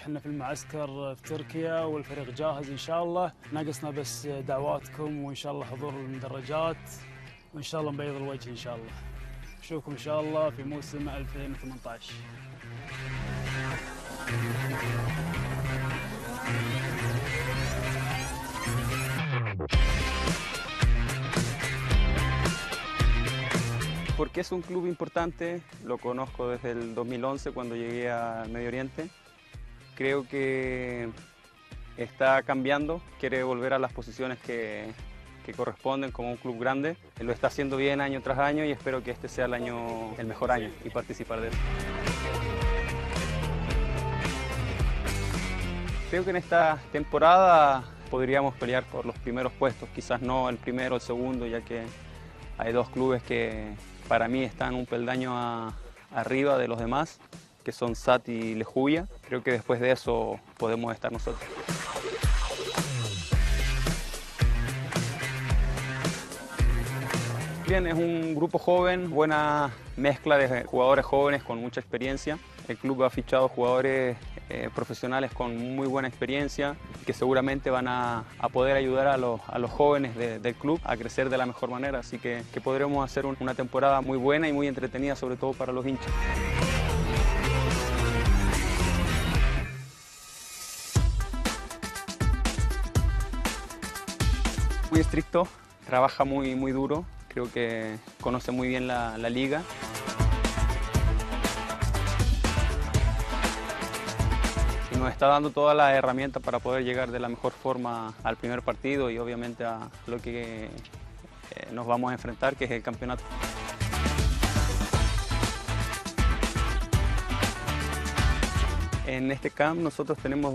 احنا في المعسكر في تركيا والفريق جاهز ان شاء الله، ناقصنا بس دعواتكم وان شاء الله حضور المدرجات وان شاء الله نبيض الوجه ان شاء الله. نشوفكم ان شاء الله في موسم 2018. Porque es un club importante, lo conozco desde el 2011 cuando llegué a Medio Oriente. Creo que está cambiando, quiere volver a las posiciones que corresponden como un club grande. Lo está haciendo bien año tras año y espero que este sea el mejor año y participar de él. Creo que en esta temporada podríamos pelear por los primeros puestos, quizás no el primero o el segundo, ya que hay dos clubes que para mí están un peldaño arriba de los demás, que son SAT y Lejuya. Creo que después de eso podemos estar nosotros. Bien, es un grupo joven, buena mezcla de jugadores jóvenes con mucha experiencia. El club ha fichado jugadores profesionales con muy buena experiencia que seguramente van a poder ayudar a los jóvenes del club a crecer de la mejor manera. Así que podremos hacer una temporada muy buena y muy entretenida, sobre todo para los hinchas. Muy estricto, trabaja muy duro, creo que conoce muy bien la liga. Y nos está dando todas las herramientas para poder llegar de la mejor forma al primer partido y obviamente a lo que nos vamos a enfrentar, que es el campeonato. En este camp nosotros tenemos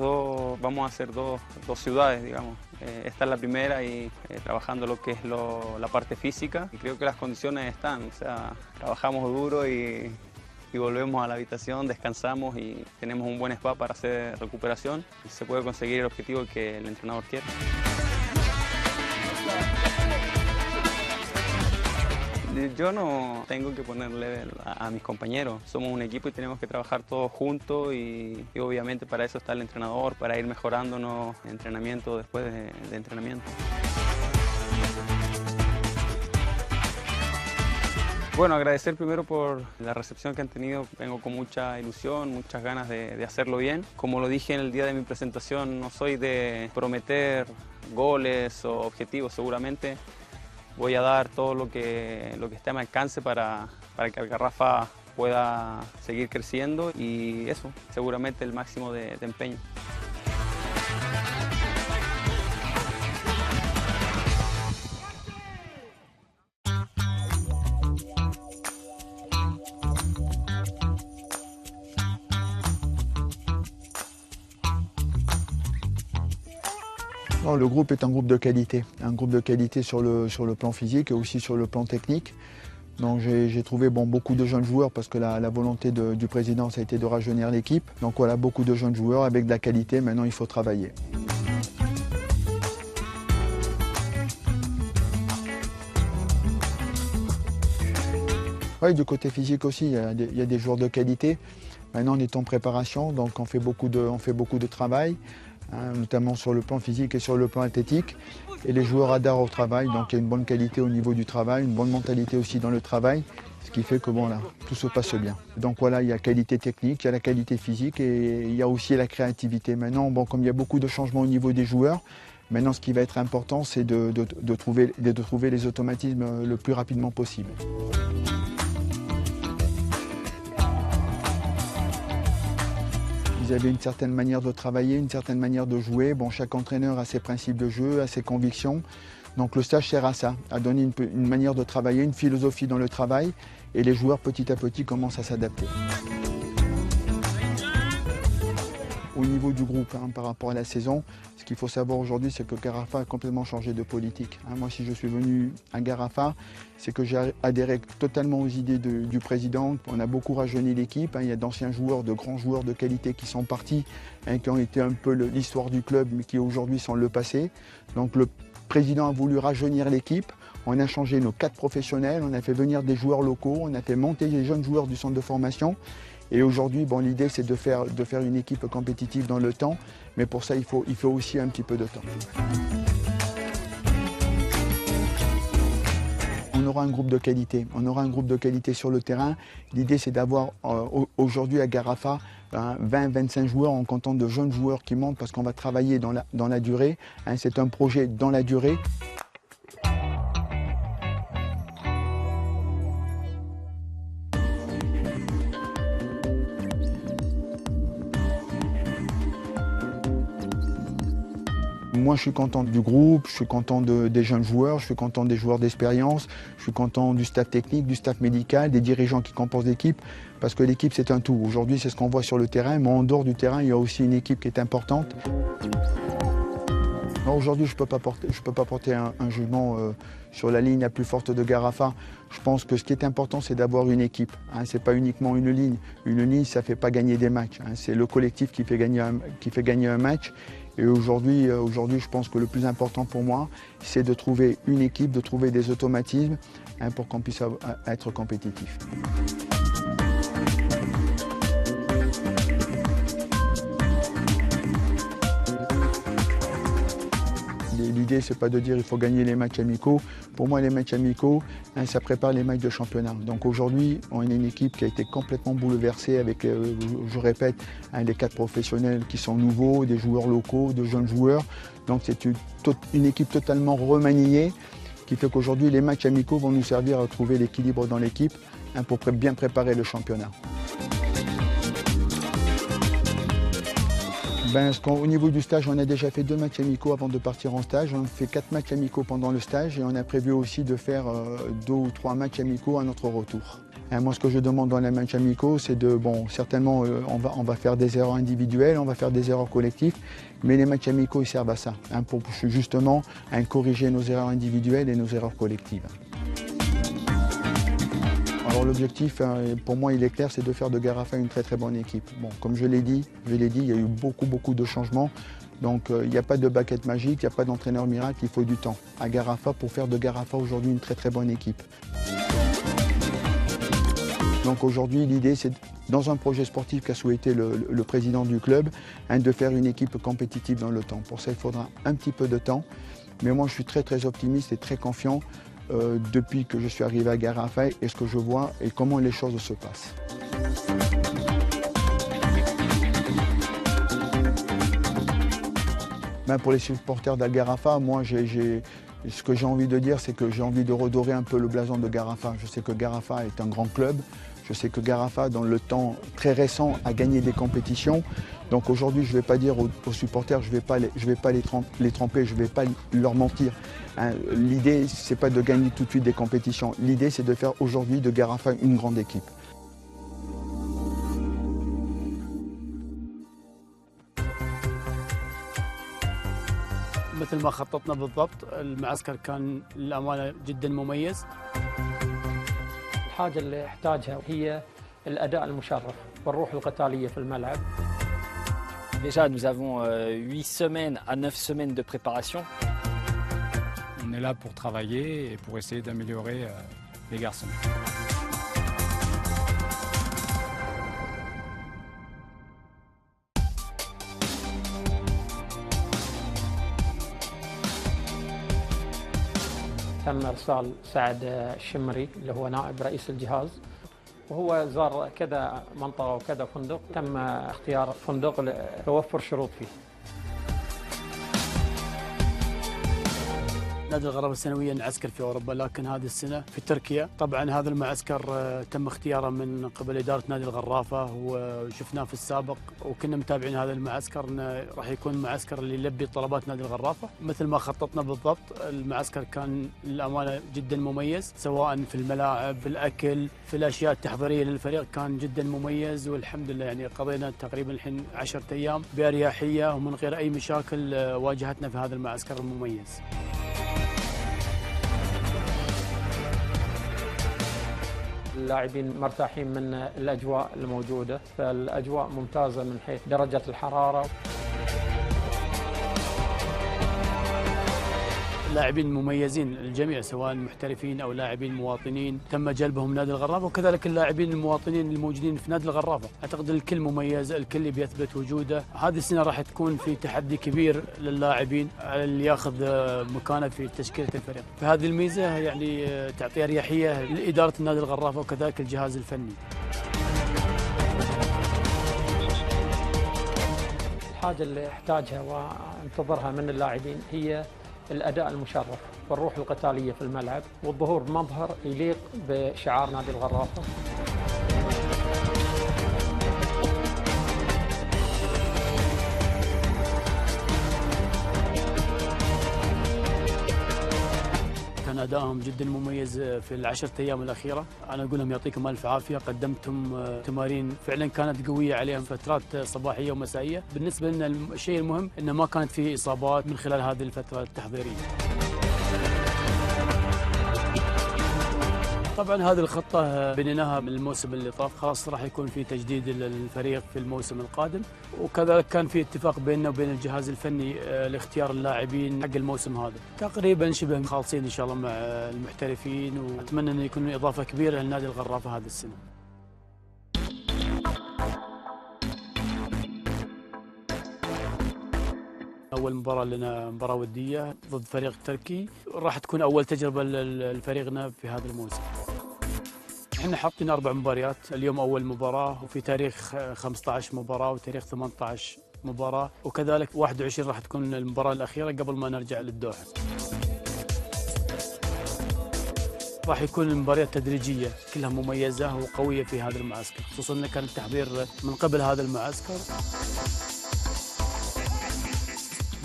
vamos a hacer dos ciudades, digamos. Esta es la primera y trabajando lo que es la parte física. Y creo que las condiciones están, o sea, trabajamos duro y volvemos a la habitación, descansamos y tenemos un buen spa para hacer recuperación y se puede conseguir el objetivo que el entrenador quiere. Yo no tengo que ponerle a mis compañeros, somos un equipo y tenemos que trabajar todos juntos y obviamente para eso está el entrenador, para ir mejorándonos entrenamiento después de entrenamiento. Bueno, agradecer primero por la recepción que han tenido. Vengo con mucha ilusión, muchas ganas de hacerlo bien. Como lo dije en el día de mi presentación, no soy de prometer goles o objetivos. Seguramente voy a dar todo lo que esté a mi alcance para que Algarrafa pueda seguir creciendo y eso, seguramente el máximo de empeño. Non, le groupe est un groupe de qualité sur le plan physique et aussi sur le plan technique. Donc j'ai trouvé beaucoup de jeunes joueurs parce que la volonté du président ça a été de rajeunir l'équipe. Donc voilà, beaucoup de jeunes joueurs avec de la qualité, maintenant il faut travailler. Oui, du côté physique aussi, il y a des joueurs de qualité. Maintenant on est en préparation, donc on fait beaucoup de travail. Notamment sur le plan physique et sur le plan athlétique. Et les joueurs adhèrent au travail, donc il y a une bonne qualité au niveau du travail, une bonne mentalité aussi dans le travail, ce qui fait que bon, là, tout se passe bien. Donc voilà, il y a qualité technique, il y a la qualité physique et il y a aussi la créativité. Maintenant, bon, comme il y a beaucoup de changements au niveau des joueurs, maintenant ce qui va être important, c'est de trouver les automatismes le plus rapidement possible. Ils avaient une certaine manière de travailler, une certaine manière de jouer. Bon, chaque entraîneur a ses principes de jeu, a ses convictions. Donc le stage sert à ça, à donner une manière de travailler, une philosophie dans le travail. Et les joueurs, petit à petit, commencent à s'adapter. Au niveau du groupe, par rapport à la saison, ce qu'il faut savoir aujourd'hui, c'est que Garrafa a complètement changé de politique. Moi, si je suis venu à Garrafa, c'est que j'ai adhéré totalement aux idées du président. On a beaucoup rajeuni l'équipe. Il y a d'anciens joueurs, de grands joueurs de qualité qui sont partis, qui ont été un peu l'histoire du club, mais qui aujourd'hui sont le passé. Donc le président a voulu rajeunir l'équipe. On a changé nos 4 professionnels, on a fait venir des joueurs locaux, on a fait monter les jeunes joueurs du centre de formation. Et aujourd'hui, bon, l'idée c'est de faire une équipe compétitive dans le temps, mais pour ça il faut aussi un petit peu de temps. On aura un groupe de qualité, sur le terrain. L'idée c'est d'avoir aujourd'hui à Garafa 20-25 joueurs en comptant de jeunes joueurs qui montent parce qu'on va travailler dans la durée. C'est un projet dans la durée. Moi, je suis content du groupe, je suis content des jeunes joueurs, je suis content des joueurs d'expérience, je suis content du staff technique, du staff médical, des dirigeants qui composent l'équipe, parce que l'équipe, c'est un tout. Aujourd'hui, c'est ce qu'on voit sur le terrain, mais en dehors du terrain, il y a aussi une équipe qui est importante. Aujourd'hui, je ne peux pas porter un jugement sur la ligne la plus forte de Garafa. Je pense que ce qui est important, c'est d'avoir une équipe. Ce n'est pas uniquement une ligne. Une ligne, ça ne fait pas gagner des matchs. C'est le collectif qui fait gagner un match. Et aujourd'hui, je pense que le plus important pour moi, c'est de trouver une équipe, de trouver des automatismes pour qu'on puisse être compétitif. L'idée, ce n'est pas de dire qu'il faut gagner les matchs amicaux. Pour moi, les matchs amicaux, ça prépare les matchs de championnat. Donc aujourd'hui, on est une équipe qui a été complètement bouleversée avec, je répète, les 4 professionnels qui sont nouveaux, des joueurs locaux, de jeunes joueurs. Donc c'est une équipe totalement remaniée qui fait qu'aujourd'hui, les matchs amicaux vont nous servir à trouver l'équilibre dans l'équipe pour bien préparer le championnat. Au niveau du stage, on a déjà fait 2 matchs amicaux avant de partir en stage. On fait 4 matchs amicaux pendant le stage et on a prévu aussi de faire 2 ou 3 matchs amicaux à notre retour. Moi, ce que je demande dans les matchs amicaux, c'est certainement, on va faire des erreurs individuelles, on va faire des erreurs collectives, mais les matchs amicaux, ils servent à ça, pour justement corriger nos erreurs individuelles et nos erreurs collectives. Alors l'objectif, pour moi, il est clair, c'est de faire de Garafa une très très bonne équipe. Bon, comme je l'ai dit, il y a eu beaucoup de changements. Donc il n'y a pas de baguette magique, il n'y a pas d'entraîneur miracle, il faut du temps à Garafa pour faire de Garafa aujourd'hui une très très bonne équipe. Donc aujourd'hui, l'idée, c'est dans un projet sportif qu'a souhaité le président du club, de faire une équipe compétitive dans le temps. Pour ça, il faudra un petit peu de temps. Mais moi, je suis très très optimiste et très confiant depuis que je suis arrivé à Garafa et ce que je vois et comment les choses se passent. Pour les supporters d'Al Garafa, moi ce que j'ai envie de dire, c'est que j'ai envie de redorer un peu le blason de Garafa. Je sais que Garafa est un grand club. Je sais que Garafa, dans le temps très récent, a gagné des compétitions. Donc aujourd'hui, je ne vais pas dire aux supporters, je ne vais pas les tromper, je ne vais pas leur mentir. L'idée, ce n'est pas de gagner tout de suite des compétitions. L'idée, c'est de faire aujourd'hui de Garafa une grande équipe. مثل ما خططنا بالضبط المعسكر كان للأمانة جدا مميز. الحاجة اللي احتاجها هي الأداء المشرف والروح القتالية في الملعب. Déjà, nous avons 8 semaines à 9 semaines de préparation. On est là pour travailler et pour essayer d'améliorer les garçons. تم إرسال سعد الشمري اللي هو نائب رئيس الجهاز وهو زار كذا منطقة وكذا فندق تم اختيار فندق يوفر شروط فيه. نادي الغرافة سنويا نعسكر في أوروبا لكن هذه السنة في تركيا. طبعا هذا المعسكر تم اختياره من قبل إدارة نادي الغرافة وشفناه في السابق وكنا متابعين هذا المعسكر انه راح يكون معسكر اللي يلبي طلبات نادي الغرافة مثل ما خططنا بالضبط. المعسكر كان للأمانة جدا مميز سواء في الملاعب في الأكل في الأشياء التحضيرية للفريق كان جدا مميز والحمد لله يعني قضينا تقريبا الحين 10 أيام بأريحية ومن غير أي مشاكل واجهتنا في هذا المعسكر المميز. اللاعبين مرتاحين من الأجواء الموجودة فالأجواء ممتازة من حيث درجة الحرارة. اللاعبين المميزين الجميع سواء محترفين أو لاعبين مواطنين تم جلبهم نادي الغرافة، وكذلك اللاعبين المواطنين الموجودين في نادي الغرافة. أعتقد الكل مميز، الكل بيثبت وجوده. هذه السنة راح تكون في تحدي كبير للاعبين اللي ياخذ مكانه في تشكيلة الفريق. فهذه الميزة يعني تعطي أريحية لإدارة النادي الغرافة وكذلك الجهاز الفني. الحاجة اللي احتاجها وانتظرها من اللاعبين هي الأداء المشرف والروح القتالية في الملعب والظهور بمظهر يليق بشعار نادي الغرافة. كان أدائهم جدا مميز في العشرة أيام الأخيرة. أنا أقول لهم يعطيكم ألف عافية، قدمتم تمارين فعلا كانت قوية عليهم، فترات صباحية ومسائية. بالنسبة لنا الشيء المهم أنه ما كانت فيه إصابات من خلال هذه الفترة التحضيرية. طبعا هذه الخطة بنيناها من الموسم اللي طاف، خلاص راح يكون في تجديد للفريق في الموسم القادم، وكذلك كان في اتفاق بيننا وبين الجهاز الفني لاختيار اللاعبين حق الموسم هذا. تقريبا شبه خالصين ان شاء الله مع المحترفين، واتمنى انه يكونوا اضافة كبيرة لنادي الغرافة هذه السنة. أول مباراة لنا مباراة ودية ضد فريق تركي، راح تكون أول تجربة لفريقنا في هذا الموسم. احنا حاطين 4 مباريات، اليوم أول مباراة، وفي تاريخ 15 مباراة وتاريخ 18 مباراة، وكذلك 21 راح تكون المباراة الأخيرة قبل ما نرجع للدوحة. راح يكون المباريات تدريجية كلها مميزة وقوية في هذا المعسكر، خصوصا أن كان التحضير من قبل هذا المعسكر.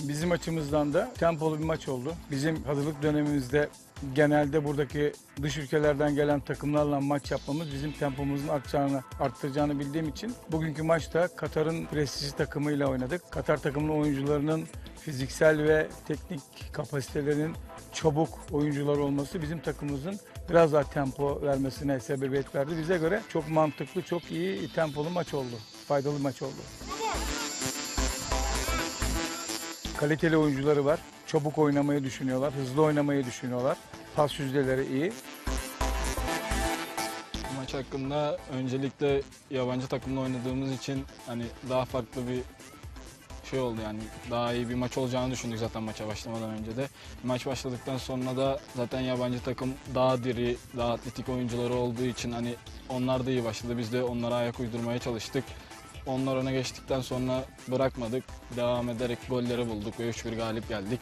Bizim açımızdan da tempolu bir maç oldu. Bizim hazırlık dönemimizde genelde buradaki dış ülkelerden gelen takımlarla maç yapmamız bizim tempomuzun arttıracağını bildiğim için bugünkü maçta Katar'ın prestijli takımıyla oynadık. Katar takımının oyuncularının fiziksel ve teknik kapasitelerinin çabuk oyuncular olması bizim takımımızın biraz daha tempo vermesine sebebiyet verdi. Bize göre çok mantıklı, çok iyi tempolu maç oldu. Faydalı maç oldu. Kaliteli oyuncuları var. Çabuk oynamayı düşünüyorlar, hızlı oynamayı düşünüyorlar. Pas yüzdeleri iyi. Maç hakkında öncelikle yabancı takımla oynadığımız için hani daha farklı bir şey oldu, yani daha iyi bir maç olacağını düşündük zaten maça başlamadan önce de. Maç başladıktan sonra da zaten yabancı takım daha diri, daha atletik oyuncuları olduğu için hani onlar da iyi başladı. Biz de onlara ayak uydurmaya çalıştık. Onlar öne geçtikten sonra bırakmadık. Devam ederek golleri bulduk ve 3-1 galip geldik.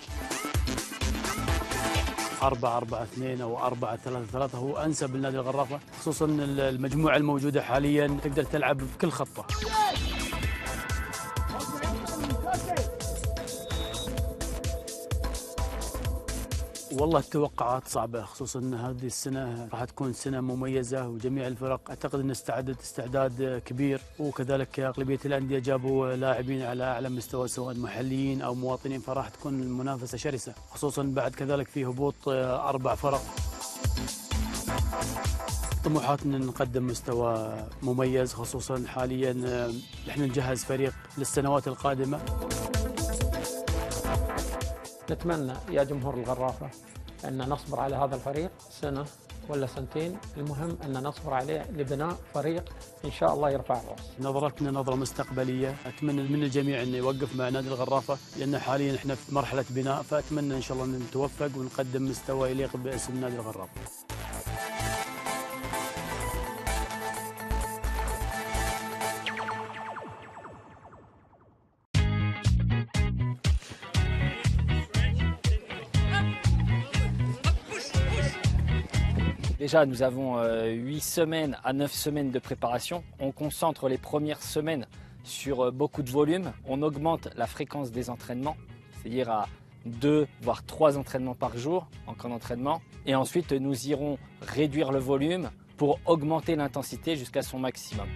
4-4-2 أو 4-3-3 هو أنسب لنادي الغرافة، خصوصا المجموعة الموجودة حاليا تقدر تلعب بكل خطة. والله التوقعات صعبة، خصوصا أن هذه السنة راح تكون سنة مميزة وجميع الفرق أعتقد أن استعدت استعداد كبير، وكذلك أغلبية الأندية جابوا لاعبين على أعلى مستوى سواء محليين أو مواطنين، فراح تكون المنافسة شرسة، خصوصا بعد كذلك في هبوط 4 فرق. طموحاتنا نقدم مستوى مميز، خصوصا حاليا نحن نجهز فريق للسنوات القادمة. نتمنى يا جمهور الغرافة أن نصبر على هذا الفريق سنة ولا سنتين، المهم أن نصبر عليه لبناء فريق إن شاء الله يرفع الرأس. نظرتنا نظرة مستقبلية، أتمنى من الجميع أن يوقف مع نادي الغرافة، لأن حاليا إحنا في مرحلة بناء، فأتمنى إن شاء الله أن نتوفق ونقدم مستوى يليق باسم نادي الغرافة. Déjà, nous avons 8 semaines à 9 semaines de préparation. On concentre les premières semaines sur beaucoup de volume. On augmente la fréquence des entraînements, c'est-à-dire à 2 voire 3 entraînements par jour en camp d'entraînement. Et ensuite, nous irons réduire le volume pour augmenter l'intensité jusqu'à son maximum.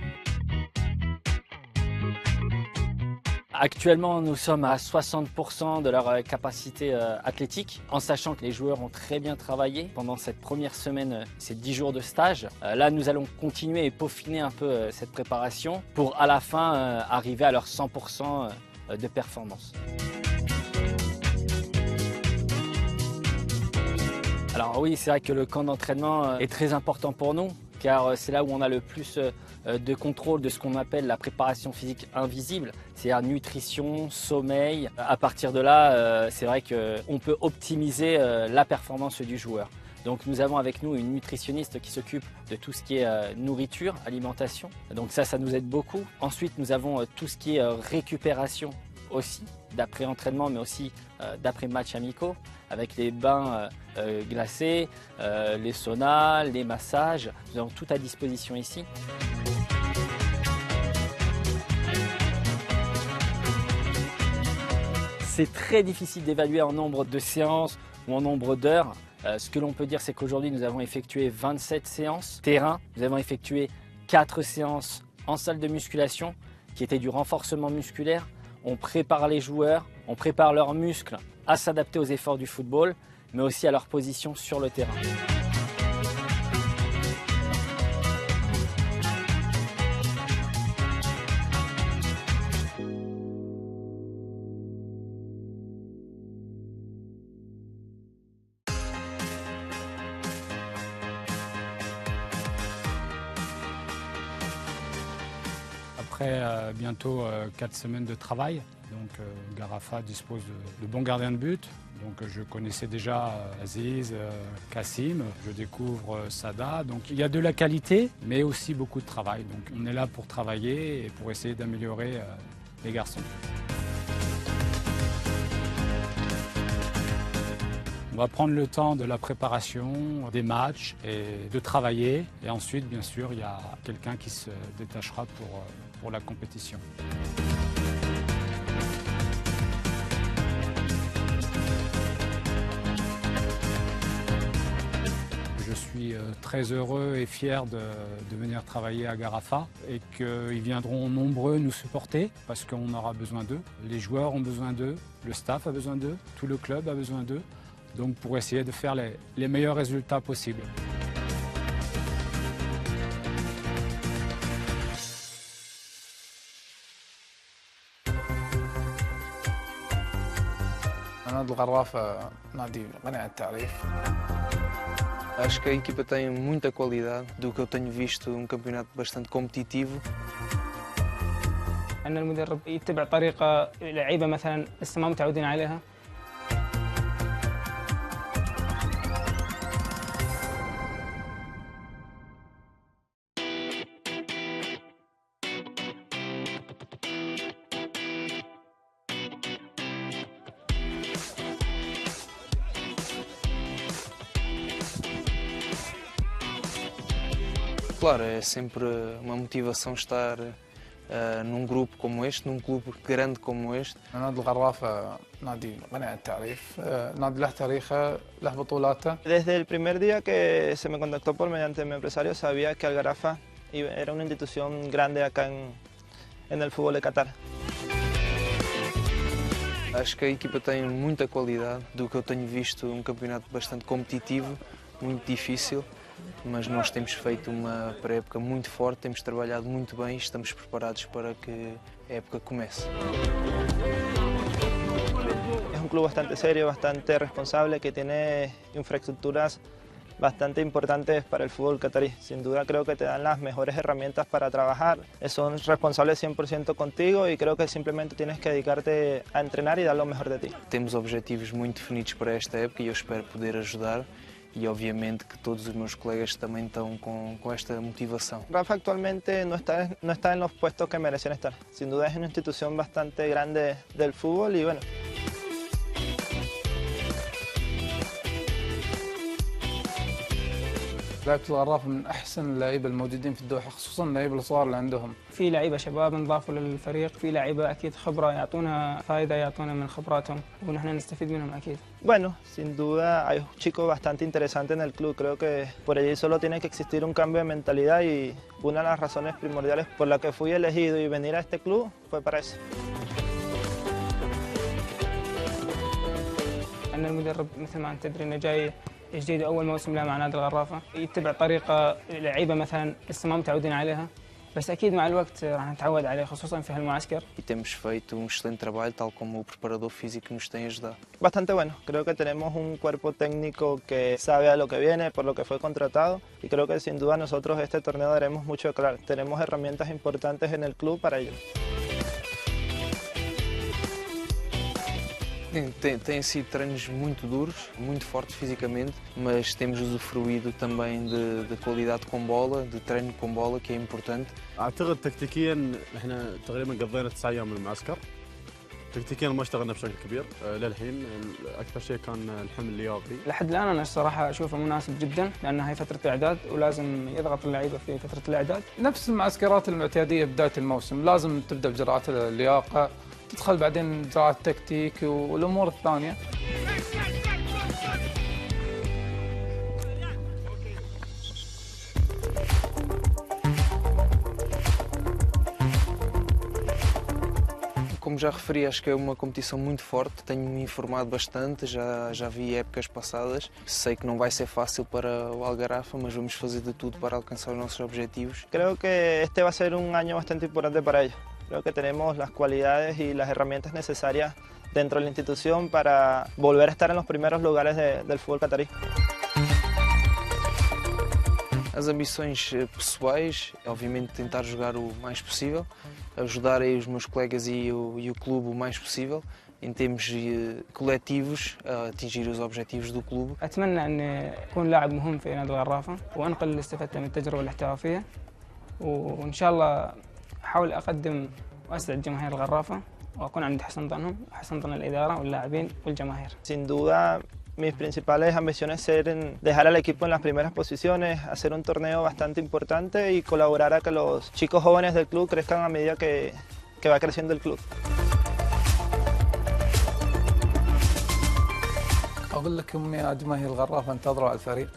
Actuellement, nous sommes à 60% de leur capacité athlétique, en sachant que les joueurs ont très bien travaillé pendant cette première semaine, ces 10 jours de stage. Là, nous allons continuer et peaufiner un peu cette préparation pour à la fin arriver à leur 100% de performance. Alors oui, c'est vrai que le camp d'entraînement est très important pour nous, car c'est là où on a le plus de contrôle de ce qu'on appelle la préparation physique invisible, c'est-à-dire nutrition, sommeil. À partir de là, c'est vrai qu'on peut optimiser la performance du joueur. Donc nous avons avec nous une nutritionniste qui s'occupe de tout ce qui est nourriture, alimentation. Donc ça nous aide beaucoup. Ensuite, nous avons tout ce qui est récupération aussi, d'après-entraînement, mais aussi d'après-match amicaux, avec les bains glacés, les saunas, les massages. Nous avons tout à disposition ici. C'est très difficile d'évaluer en nombre de séances ou en nombre d'heures. Ce que l'on peut dire, c'est qu'aujourd'hui, nous avons effectué 27 séances terrain. Nous avons effectué 4 séances en salle de musculation, qui étaient du renforcement musculaire. On prépare les joueurs, on prépare leurs muscles à s'adapter aux efforts du football, mais aussi à leur position sur le terrain. Après bientôt 4 semaines de travail, donc Garafa dispose de bons gardiens de but. Donc je connaissais déjà Aziz, Kassim, je découvre Sada. Donc il y a de la qualité, mais aussi beaucoup de travail. Donc on est là pour travailler et pour essayer d'améliorer les garçons. On va prendre le temps de la préparation, des matchs et de travailler. Et ensuite, bien sûr, il y a quelqu'un qui se détachera pour la compétition. Je suis très heureux et fier de venir travailler à Garafa et qu'ils viendront nombreux nous supporter parce qu'on aura besoin d'eux. Les joueurs ont besoin d'eux, le staff a besoin d'eux, tout le club a besoin d'eux. Donc pour essayer de faire les meilleurs résultats possibles. نادي الغرافة نادي غني عن التعريف. Acho que a equipa tem muita qualidade, do que eu tenho visto, um campeonato bastante competitivo. أن المدرب يتبع طريقة لعيبة مثلا لسه ما متعودين عليها. Claro, é sempre uma motivação estar num grupo como este, num clube grande como este. نادي الغرافة نادي غني عن التعريف، نادي له تاريخه، له بطولاته. Desde el primer día que se me contactó por mediante mi empresario sabía que Al-Gharafa era una institución grande acá en el fútbol de Qatar. Acho que a equipa tem muita qualidade, do que eu tenho visto, um campeonato bastante competitivo, muito difícil. Mas nós temos feito uma pré-época muito forte, temos trabalhado muito bem e estamos preparados para que a época comece. Es un club bastante serio, bastante responsable, que tiene infraestructuras bastante importantes para el fútbol catarí. Sin duda creo que te dan las mejores herramientas para trabajar. Son responsables 100% contigo y creo que simplemente tienes que dedicarte a entrenar y dar lo mejor de ti. Temos objetivos muito definidos para esta época e eu espero poder ajudar. Y obviamente que todos os meus colegas também estão com esta motivação. Rafa actualmente no está en los puestos que merecen estar. Sin duda es una institución bastante grande del fútbol y bueno. لعيبة الغرافة من أحسن اللعيبة الموجودين في الدوحة، خصوصا اللعيبة الصغار اللي عندهم. في لعيبة شباب انضافوا للفريق، في لعيبة أكيد خبرة يعطونا فائدة، يعطونا من خبراتهم ونحن نستفيد منهم أكيد. Bueno, sin duda hay chicos bastante interesantes en el club. Creo que por allí solo tiene que existir un cambio de mentalidad y una de las razones primordiales por la que fui elegido y venir a este club fue para eso. أن المدرب مثل ما أنت تدري إنه جاي جديد أول موسم له مع نادي الغرافة، يتبع طريقة لعيبة مثلا لسه ما متعودين عليها. بس أكيد مع الوقت راح نتعود عليه خصوصا في هالمعسكر. E temos feito excelente trabalho, tal como o preparador físico nos tem ajudado. Bastante bueno, creo que tenemos un cuerpo técnico que sabe a lo que viene, por lo que fue contratado y creo que sin duda nosotros este torneo daremos mucho de claro. Tenemos herramientas importantes en el club para ello. Têm sido treinos muito duros, muito fortes fisicamente, mas temos usufruído também de qualidade com bola, de treino com bola, que é importante. اعتقد تكتيكيا احنا تقريبا قضينا 9 ايام من المعسكر. تكتيكيا ما اشتغلنا بشكل كبير للحين، اكثر شيء كان الحمل اللياقي. لحد الان انا الصراحه اشوفه مناسب جدا لان هي فتره اعداد ولازم يضغط اللعيبه في فتره الاعداد. نفس المعسكرات المعتاديه بدايه الموسم، لازم تبدا بجرعات اللياقه، تدخل بعدين جرعات التكتيك والامور الثانيه. Como já referi, acho que é uma competição muito forte, tenho-me informado bastante, já vi épocas passadas, sei que não vai ser fácil para o Algarrafa, mas vamos fazer de tudo para alcançar os nossos objetivos. Creo que este va a ser un año bastante importante para ellos. Creo que tenemos las cualidades y las herramientas necesarias dentro de la institución para volver a estar en los primeros lugares del fútbol catarí. As ambições pessoais, obviamente tentar jogar o mais possível, ajudar aí os meus colegas e o clube o mais possível, em termos coletivos, a atingir os objetivos do clube. اتمنى ان اكون لاعب مهم في نادي الغرافه وانقل اللي استفدته من التجربه الاحترافيه وان شاء الله احاول اقدم واسعد جماهير الغرافه واكون عند حسن ظنهم وحسن ظن الاداره واللاعبين والجماهير. Sin duda mis principales ambiciones ser dejar al equipo en las primeras posiciones, hacer un torneo bastante importante y colaborar a que los chicos jóvenes del club crezcan a medida que va creciendo el club. أقول لكم يا جماهير الغرافة انتظروا على الفريق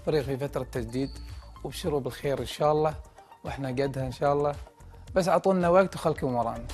في فترة تجديد وابشروا بالخير إن شاء الله وإحنا قدها إن شاء الله بس أعطونا وقت وخلكم ورانا.